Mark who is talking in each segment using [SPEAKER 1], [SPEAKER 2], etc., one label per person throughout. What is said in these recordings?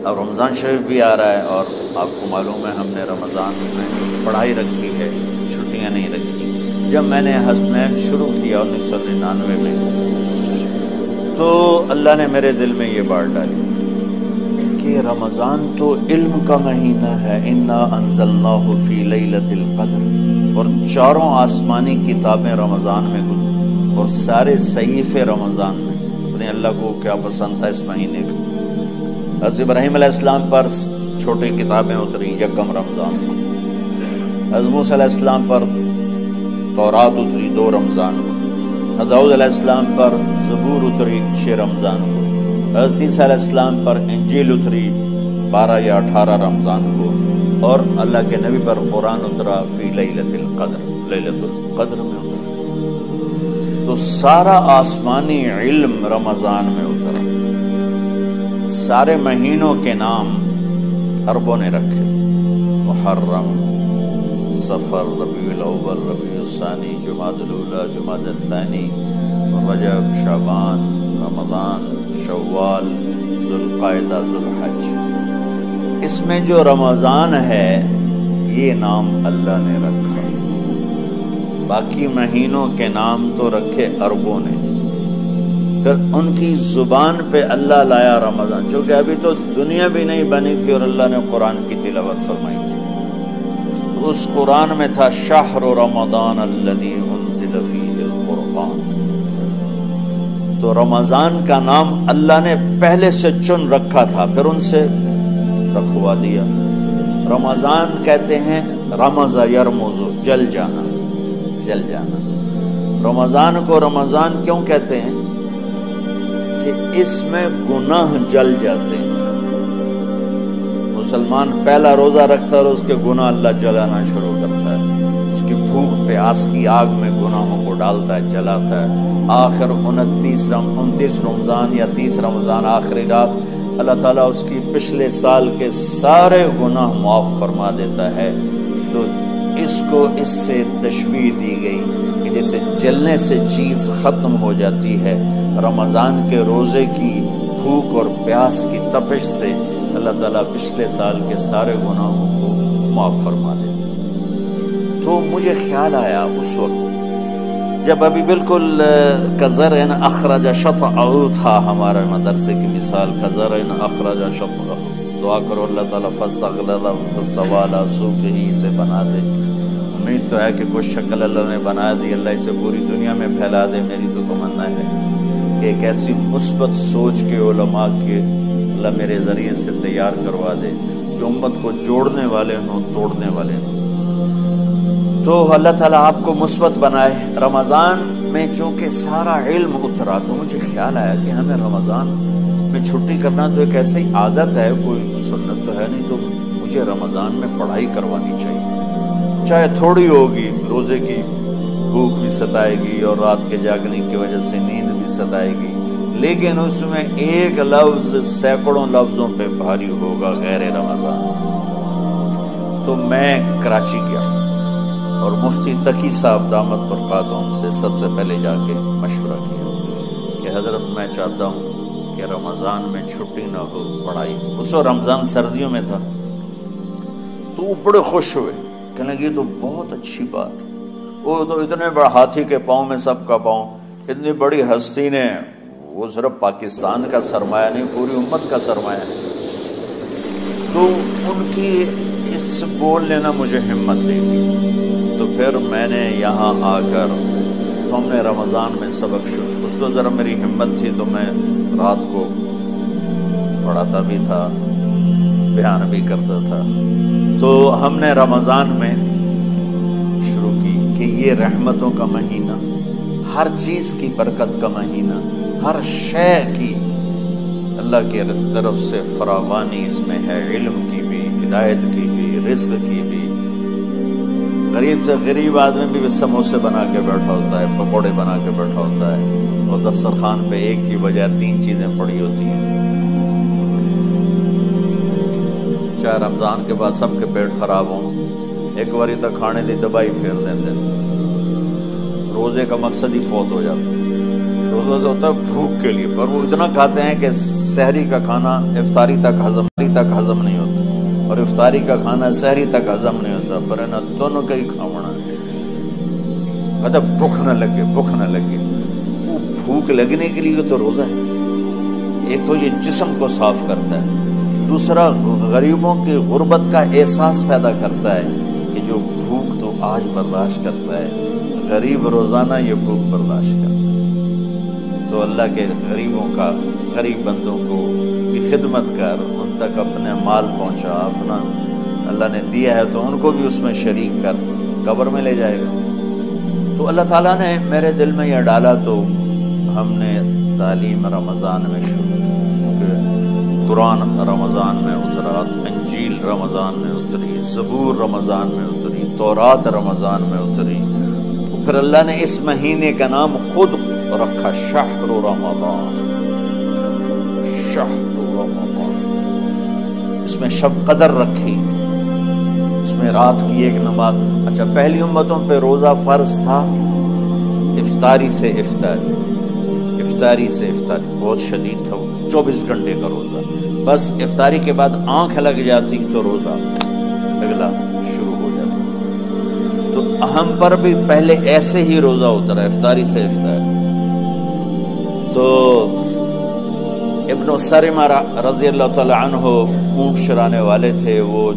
[SPEAKER 1] اب رمضان شریف بھی آ رہا ہے اور آپ کو معلوم ہے ہم نے رمضان میں پڑھائی رکھی ہے، چھٹیاں نہیں رکھی۔ جب میں نے حسنین شروع کیا 1999 میں تو اللہ نے میرے دل میں یہ بات ڈالی کہ رمضان تو علم کا مہینہ ہے، انا انزلناہ فی لیلۃ القدر، اور چاروں آسمانی کتابیں رمضان میں گزری اور سارے صحیفے رمضان میں۔ اپنے اللہ کو کیا پسند تھا اس مہینے کا۔ حضرت ابراہیم علیہ السلام پر چھوٹی کتابیں اتری یکم رمضان کو، حضرت موسیٰ علیہ السلام پر تورات اتری 2 رمضان کو، حضرت داؤد علیہ السلام پر زبور اتری 6 رمضان کو، حضرت عیسیٰ علیہ السلام پر انجیل اتری 12 یا 18 رمضان کو، اور اللہ کے نبی پر قرآن اترا فی لیلۃ القدر، لیلۃ القدر میں اترا۔ تو سارا آسمانی علم رمضان میں اترا۔ سارے مہینوں کے نام عربوں نے رکھے، محرم، صفر، ربیع الاول، ربیع الثانی، جمادی الاولی، جمادی الثانی، رجب، شعبان، رمضان، شوال، ذوالقعدہ، ذوالحج۔ اس میں جو رمضان ہے یہ نام اللہ نے رکھا، باقی مہینوں کے نام تو رکھے عربوں نے۔ پھر ان کی زبان پہ اللہ لایا رمضان، چونکہ ابھی تو دنیا بھی نہیں بنی تھی اور اللہ نے قرآن کی تلاوت فرمائی تھی۔ تو اس قرآن میں تھا شہر رمضان الذی انزل فیہ القرآن۔ تو رمضان کا نام اللہ نے پہلے سے چن رکھا تھا، پھر ان سے رکھوا دیا۔ رمضان کہتے ہیں رمض یرمز، جل جانا، جل جانا۔ رمضان کو رمضان کیوں کہتے ہیں؟ کہ اس میں گناہ جل جاتے ہیں۔ مسلمان پہلا روزہ رکھتا ہے اور اس کے گناہ اللہ جلانا شروع کرتا ہے، اس کی بھوک پیاس کی آگ میں گناہوں کو ڈالتا ہے، جلاتا ہے۔ آخر 29 رمضان یا 30 رمضان آخری رات اللہ تعالیٰ اس کی پچھلے سال کے سارے گناہ معاف فرما دیتا ہے۔ تو اس کو اس سے تشبیہ دی گئی کہ جیسے جلنے سے چیز ختم ہو جاتی ہے، رمضان کے روزے کی بھوک اور پیاس کی تپش سے اللہ تعالیٰ پچھلے سال کے سارے گناہوں کو معاف فرما دیتا ہے۔ تو مجھے خیال آیا اس وقت جب ابھی بالکل کزرعٍ اخرج شطأہ تھا، ہمارے مدرسے کی مثال کزرعٍ اخرج شطأہ، دعا کرو اللہ تعالیٰ فاستغلظ فاستوی علی سوقہ سے بنا دے۔ امید تو ہے کہ کچھ شکل اللہ نے بنا دی، اللہ اسے پوری دنیا میں پھیلا دے۔ میری تو تمنا ہے کہ ایک ایسی مثبت سوچ کے علماء کے اللہ میرے ذریعے سے تیار کروا دے جو امت کو جوڑنے والے ہوں، توڑنے والے ہوں۔ تو اللہ تعالیٰ آپ کو مثبت بنائے۔ رمضان میں چونکہ سارا علم اترا تو مجھے خیال آیا کہ ہمیں رمضان میں چھٹی کرنا تو ایک ایسی عادت ہے، کوئی سنت تو ہے نہیں، تو مجھے رمضان میں پڑھائی کروانی چاہیے، چاہے تھوڑی ہوگی۔ روزے کی بھوک بھی ستائے گی اور رات کے جاگنے کی وجہ سے نیند بھی ستائے گی، لیکن اس میں ایک لفظ سینکڑوں لفظوں پہ بھاری ہوگا، غیر رمضان۔ تو میں کراچی گیا اور مفتی تقی صاحب دامت برکاتہم سے سب سے پہلے جا کے مشورہ کیا کہ حضرت میں چاہتا ہوں کہ رمضان میں چھٹی نہ ہو، پڑھائی۔ اس وقت رمضان سردیوں میں تھا، تو وہ بڑے خوش ہوئے، کہنے لگے یہ تو بہت اچھی بات۔ وہ تو اتنے بڑے ہاتھی کے پاؤں میں سب کا پاؤں، اتنی بڑی ہستی نے، وہ صرف پاکستان کا سرمایہ نہیں پوری امت کا سرمایہ ہے۔ تو ان کی اس بولنے نے مجھے ہمت دے دی۔ تو پھر میں نے یہاں آ کر ہم نے رمضان میں سبق شروع، اس وقت ذرا میری ہمت تھی تو میں رات کو پڑھاتا بھی تھا، بیان بھی کرتا تھا۔ تو ہم نے رمضان میں شروع کی کہ یہ رحمتوں کا مہینہ، ہر چیز کی برکت کا مہینہ، ہر شے کی اللہ کی طرف سے فراوانی اس میں ہے، علم کی بھی، ہدایت کی بھی، رزق کی بھی۔ غریب سے غریب آدمی بھی سموسے بنا کے بیٹھا ہوتا ہے، پکوڑے بنا کے بیٹھا ہوتا ہے، اور دسترخوان پہ ایک کی بجائے 3 چیزیں پڑی ہوتی ہیں۔ چاہے رمضان کے بعد سب کے پیٹ خراب ہوں، ایک باری تک کھانے لی دوائی پھیر دیں۔ روزے کا مقصد ہی فوت ہو جاتا ہے۔ روزہ ہوتا ہے بھوک کے لیے، پر وہ اتنا کھاتے ہیں کہ سحری کا کھانا افطاری تک ہضم افطاری تک ہضم نہیں ہوتا، اور افطاری کا کھانا سحری تک ہضم نہیں ہوتا، پر نہ دونوں کا ہی کھاونا ہے۔ کہتا بھوک نہ لگے، بھوک نہ لگے، وہ بھوک لگنے کے لیے تو روزہ ہے۔ ایک تو یہ جسم کو صاف کرتا ہے، دوسرا غریبوں کی غربت کا احساس پیدا کرتا ہے کہ جو بھوک تو آج برداشت کرتا ہے، غریب روزانہ یہ بھوک برداشت کرتا ہے۔ تو اللہ کے غریب بندوں کو کی خدمت کر، ان تک اپنے مال پہنچا، اپنا اللہ نے دیا ہے تو ان کو بھی اس میں شریک کر، قبر میں لے جائے گا۔ تو اللہ تعالیٰ نے میرے دل میں یہ ڈالا، تو ہم نے تعلیم رمضان میں شروع کی، قرآن رمضان میں اترا، انجیل رمضان میں اتری، زبور رمضان میں اتری، تورات رمضان میں اتری۔ پھر اللہ نے اس مہینے کا نام خود رکھا شہر رمضان، شہر رمضان۔ اس میں شب قدر رکھی، اس میں رات کی ایک نماز۔ اچھا، پہلی امتوں پہ روزہ فرض تھا افطاری سے افطاری، افطاری سے افطاری، بہت شدید تھا، 24 گھنٹے کا روزہ۔ بس افطاری کے بعد آنکھ لگ جاتی تو روزہ اگلا شروع ہو جاتا۔ تو ہم پر بھی پہلے ایسے ہی روزہ اترا، افطاری سے افطاری۔ تو ابن سرمہ رضی اللہ تعالی عنہ اونٹ چرانے والے تھے، وہ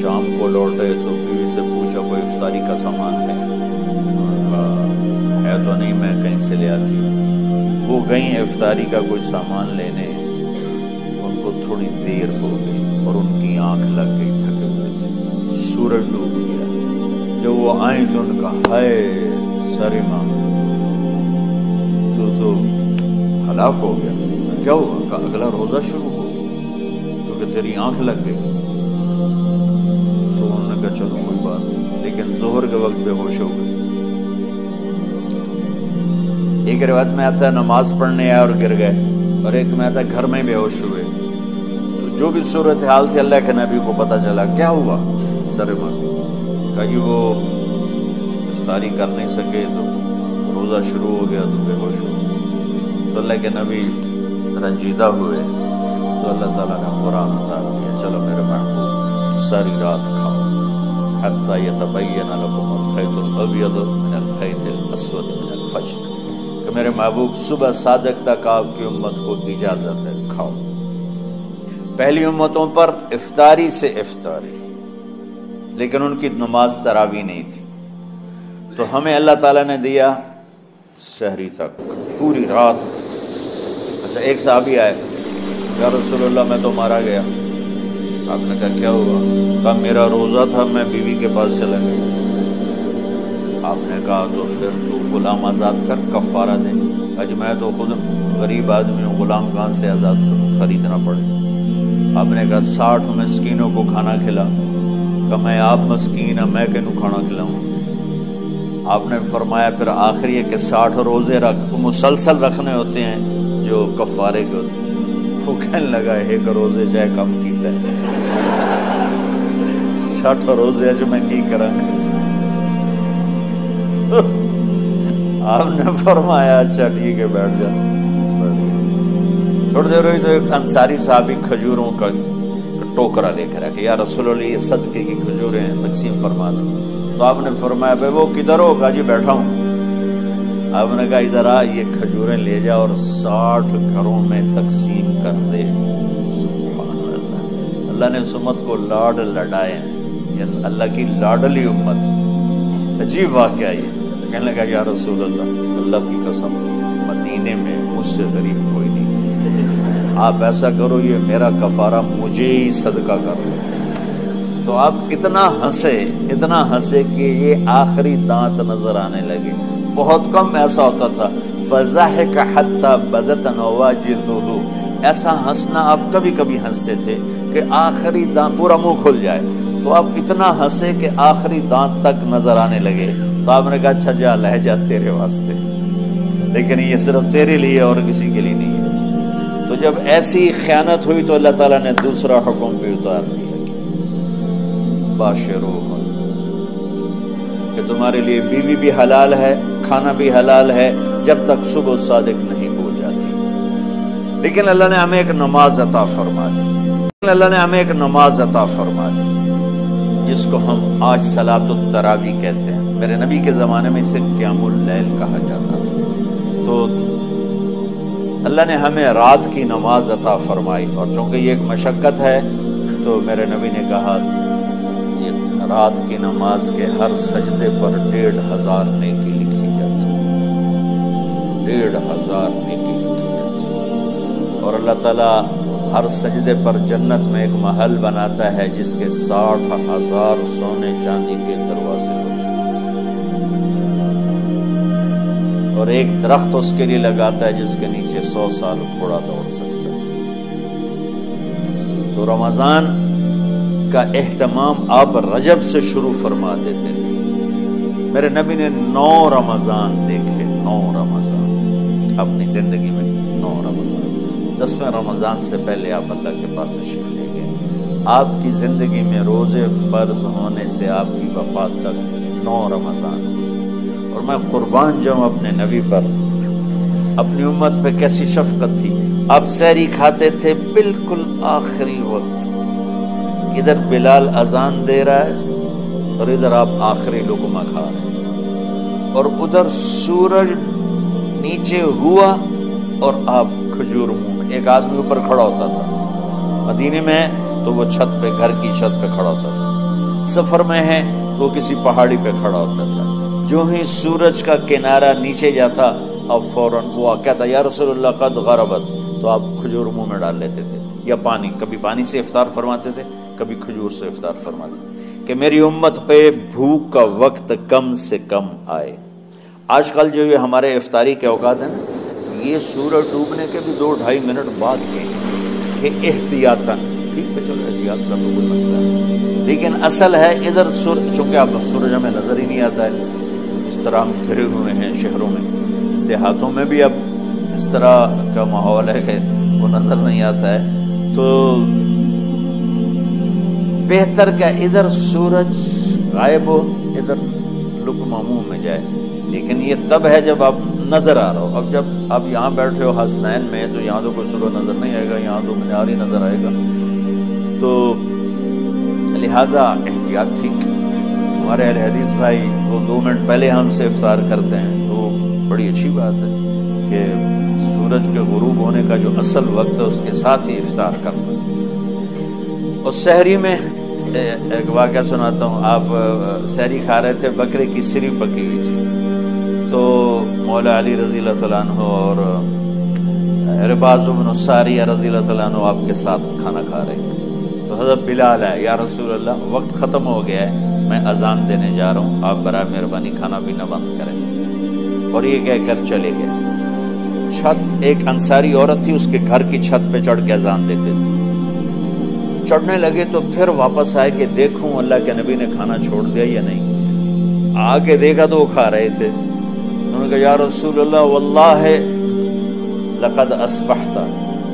[SPEAKER 1] شام کو لوٹے تو بیوی سے پوچھا کوئی افطاری کا سامان ہے؟ ہے تو نہیں، میں کہیں سے لے آتی ہوں۔ وہ گئیں افطاری کا کوئی سامان لینے، ان کو تھوڑی دیر ہو گئی اور ان کی آنکھ لگ گئی، تھکے ہوئے تھے، سورج ڈوب گیا۔ جب وہ آئیں تو ان کا ہائے سرمہ تو ہلاک ہو گیا۔ کیا ہوا؟ کہ اگلا روزہ شروع ہو گیا کیونکہ تیری آنکھ لگ گئی۔ تو انہوں نے کہا چلو کوئی بات نہیں، لیکن ظہر کے وقت بے ہوش ہو گئے۔ ایک روایت میں آتا ہے نماز پڑھنے آئے اور گر گئے، اور ایک میں آتا ہے گھر میں بے ہوش ہوئے۔ تو جو بھی صورتحال تھی اللہ کے نبی کو پتہ چلا۔ کیا ہوا سرمہ کو؟ کہا جی وہ افطاری کر نہیں سکے تو روزہ شروع ہو گیا تو بے ہوش ہو گئے۔ تو اللہ کے نبی رنجیدہ ہوئے، تو اللہ تعالیٰ نے قرآن اتار دیا، چلو میرے محبوب ساری رات کھاؤ حتی یتبین لکم الخیط الابیض من الخیط الاسود من الفجر، کہ میرے محبوب صبح صادق تک آپ کی امت کو اجازت ہے، کھاؤ۔ پہلی امتوں پر افطاری سے افطاری، لیکن ان کی نماز تراویح نہیں تھی۔ تو ہمیں اللہ تعالیٰ نے دیا سحری تک، پوری رات۔ اچھا، ایک صحابی آئے، یا رسول اللہ میں تو مارا گیا۔ آپ نے کہا کیا ہوا؟ کہا میرا روزہ تھا، میں بیوی کے پاس چلا گیا۔ آپ نے کہا تو پھر تو غلام آزاد کر، کفارہ دے۔ اج میں تو خود غریب آدمی ہوں، غلام کہاں سے آزاد کروں، خریدنا پڑے۔ آپ نے کہا 60 مسکینوں کو کھانا کھلا۔ کہ میں آپ مسکین ہیں، میں کینوں کھانا کھلاؤں؟ آپ نے فرمایا پھر آخری ہے کہ 60 روزے مسلسل رکھنے ہوتے ہیں جو کفارے کے ہوتے ہیں۔ وہ کہنے لگا ایک روزے چاہے کم کیتا ہے، 60 روزے اج میں کی کروں؟ آپ نے فرمایا اچھا ٹھیک ہے بیٹھ جا۔ تھوڑی دیر ہوئی تو ایک انصاری صحابی کھجوروں کا ٹوکرا لے کر آیا کہ یا رسول اللہ یہ صدقے کی کھجوریں ہیں، تقسیم فرما دیں۔ تو آپ نے فرمایا بھائی وہ کدھر ہو؟ کہا جی بیٹھا ہوں۔ آپ نے کہا ادھر آ، یہ کھجوریں لے جا اور 60 گھروں میں تقسیم کر دے۔ سبحان اللہ، اللہ نے اس امت کو لاڈ لڈائے ہیں، یہ اللہ کی لاڈلی امت۔ عجیب واقعہ یہ، کہنے لگا یا رسول اللہ، اللہ کی قسم مدینے میں مجھ سے غریب کوئی نہیں، آپ ایسا کرو یہ میرا کفارہ مجھے ہی صدقہ کر دو۔ تو آپ اتنا ہنسے کہ یہ آخری دانت نظر آنے لگے۔ بہت کم ایسا ہوتا تھا فضحک حتی بدت نواجذہ، ایسا ہنسنا آپ کبھی کبھی ہنستے تھے کہ آخری دانت پورا منہ کھل جائے۔ تو آپ اتنا ہنسے کہ آخری دانت تک نظر آنے لگے۔ تو آپ نے کہا اچھا جا لہجہ تیرے واسطے، لیکن یہ صرف تیرے لیے اور کسی کے لیے نہیں ہے۔ تو جب ایسی خیانت ہوئی تو اللہ تعالیٰ نے دوسرا حکم بھی اتار دیا، باشروہن، کہ تمہارے لیے بیوی بھی حلال ہے، کھانا بھی حلال ہے جب تک صبح صادق نہیں ہو جاتی۔ لیکن اللہ نے ہمیں ایک نماز عطا فرما دی۔ اللہ نے ہمیں ایک نماز عطا فرما دی جس کو ہم آج صلاۃ التراویح کہتے ہیں. میرے نبی کے زمانے میں اسے قیام اللیل کہا جاتا تھا. تو اللہ نے ہمیں رات کی نماز عطا فرمائی، اور چونکہ یہ ایک مشقت ہے تو میرے نبی نے کہا یہ رات کی نماز کے ہر سجدے پر 1500 نیکی لکھی جاتی ہے. 1500 نیکی لکھی جاتی ہے. اور اللہ تعالیٰ ہر سجدے پر جنت میں ایک محل بناتا ہے جس کے 60,000 سونے چاندی کے دروازے ہوتے ہیں، اور ایک درخت اس کے لیے لگاتا ہے جس کے نیچے 100 سال گھوڑا دوڑ سکتا ہے. تو رمضان کا اہتمام آپ رجب سے شروع فرما دیتے تھے. میرے نبی نے 9 رمضان دیکھے، 9 رمضان اپنی زندگی میں. 9 رمضان 10ویں رمضان سے پہلے آپ اللہ کے پاس تشریف لے گئے. آپ کی زندگی میں روزے فرض ہونے سے آپ کی وفات تک 9 رمضان گزرے. اور میں قربان جاؤں اپنے نبی پر. اپنی امت پہ کیسی شفقت تھی. آپ سحری کھاتے تھے بالکل آخری وقت. ادھر بلال اذان دے رہا ہے اور ادھر آپ آخری لقمہ کھا رہے ہیں، اور ادھر سورج نیچے ہوا اور آپ کھجور منہ. ایک آدمی اوپر کھڑا ہوتا تھا مدینے میں تو وہ چھت پہ، گھر کی چھت پہ کھڑا ہوتا تھا. سفر میں ہے تو کسی پہاڑی پہ کھڑا ہوتا تھا. جو ہی سورج کا کنارہ نیچے جاتا اب فوراً وہ کہتا یا رسول اللہ قد غربت، تو آپ کھجور منہ میں ڈال لیتے تھے یا پانی. کبھی پانی سے افطار فرماتے تھے، کبھی کھجور سے افطار فرماتے تھے کہ میری امت پہ بھوک کا وقت کم سے کم آئے. آج کل جو یہ ہمارے افطاری کے اوقات ہیں نا، یہ سورج ڈوبنے کے بھی 2-2.5 منٹ بعد کے کہ احتیاطاً. ٹھیک ہے چلو احتیاط کا تو کوئی مسئلہ ہے، لیکن اصل ہے ادھر چونکہ اب سورج ہمیں نظر ہی نہیں آتا ہے. اس طرح ہم گھرے ہوئے ہیں شہروں میں، دیہاتوں میں بھی اب اس طرح کا ماحول ہے کہ وہ نظر نہیں آتا ہے. تو بہتر کہ ادھر سورج غائب ہو، ادھر لقمہ منہ میں جائے. لیکن یہ تب ہے جب آپ نظر آ رہا ہو. اب جب آپ یہاں بیٹھے ہو حسنین میں تو یہاں تو کوئی سورج نظر نہیں آئے گا، یہاں تو مینار ہی نظر آئے گا. تو لہٰذا احتیاط ٹھیک. ہمارے اہل حدیث بھائی وہ 2 منٹ پہلے ہم سے افطار کرتے ہیں، تو بڑی اچھی بات ہے کہ سورج کے غروب ہونے کا جو اصل وقت ہے اس کے ساتھ ہی افطار کرنا. اور سحری میں ایک واقعہ سناتا ہوں. آپ سحری کھا رہے تھے، بکرے کی سری پکی ہوئی تھی. تو مولا علی رضی اللہ تعالیٰ عنہ اور عرباض بن ساریہ رضی اللہ تعالیٰ عنہ آپ کے ساتھ کھانا کھا رہے تھے. تو حضرت بلال ہے، یا رسول اللہ وقت ختم ہو گیا ہے، میں اذان دینے جا رہا ہوں، آپ برائے مہربانی کھانا پینا بند کریں. اور یہ کہہ کر چلے گئے. چھت ایک انصاری عورت تھی، اس کے گھر کی چھت پہ چڑھ کے اذان دیتے تھے. چڑھنے لگے تو پھر واپس آئے کہ دیکھوں اللہ کے نبی نے کھانا چھوڑ دیا یا نہیں. آگے دیکھا تو وہ کھا رہے تھے. انہوں نے کہا یا رسول اللہ واللہ لقد اصبحت،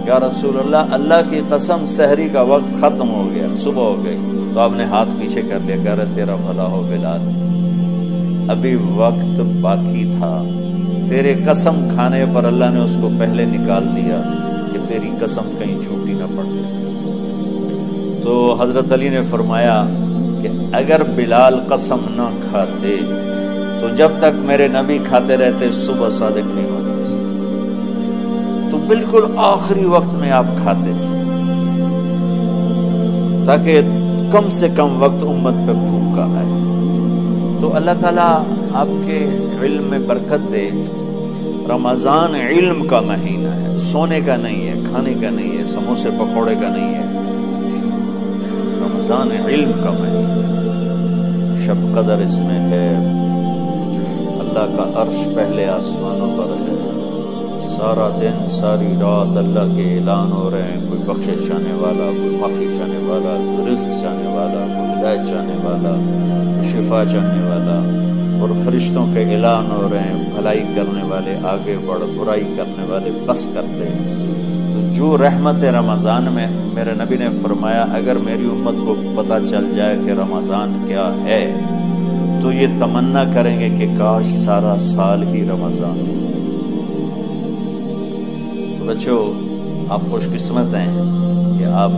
[SPEAKER 1] یا رسول اللہ اللہ کی قسم سحری کا وقت ختم ہو گیا، صبح ہو گئی. تو آپ نے ہاتھ پیچھے کر لیا، کہہ رہے تیرا بھلا ہو بلال، ابھی وقت باقی تھا. تیرے قسم کھانے پر اللہ نے اس کو پہلے نکال دیا کہ تیری قسم کہیں جھوٹی نہ پڑ جائے. تو حضرت علی نے فرمایا کہ اگر بلال قسم نہ کھاتے تو جب تک میرے نبی کھاتے رہتے صبح صادق نہیں ہوتی تھی. تو بالکل آخری وقت میں آپ کھاتے تھے تاکہ کم سے کم وقت امت پہ بھوکا آئے. تو اللہ تعالیٰ آپ کے علم میں برکت دے. رمضان علم کا مہینہ ہے، سونے کا نہیں ہے، کھانے کا نہیں ہے، سموسے پکوڑے کا نہیں ہے. رمضان علم کا مہینہ، شب قدر اس میں ہے. اللہ کا عرش پہلے آسمانوں پر ہے. سارا دن ساری رات اللہ کے اعلان ہو رہے ہیں. کوئی بخشش چاہنے والا، کوئی معافی چاہنے والا، کوئی رزق چاہنے والا، کوئی ہدایت چاہنے والا، کوئی شفا چاہنے والا. اور فرشتوں کے اعلان ہو رہے ہیں، بھلائی کرنے والے آگے بڑھ، برائی کرنے والے بس کر دے. تو جو رحمت رمضان میں میرے نبی نے فرمایا اگر میری امت کو پتہ چل جائے کہ رمضان کیا ہے تو یہ تمنا کریں گے کہ کاش سارا سال ہی رمضان ہو. تو بچوں آپ خوش قسمت ہیں کہ آپ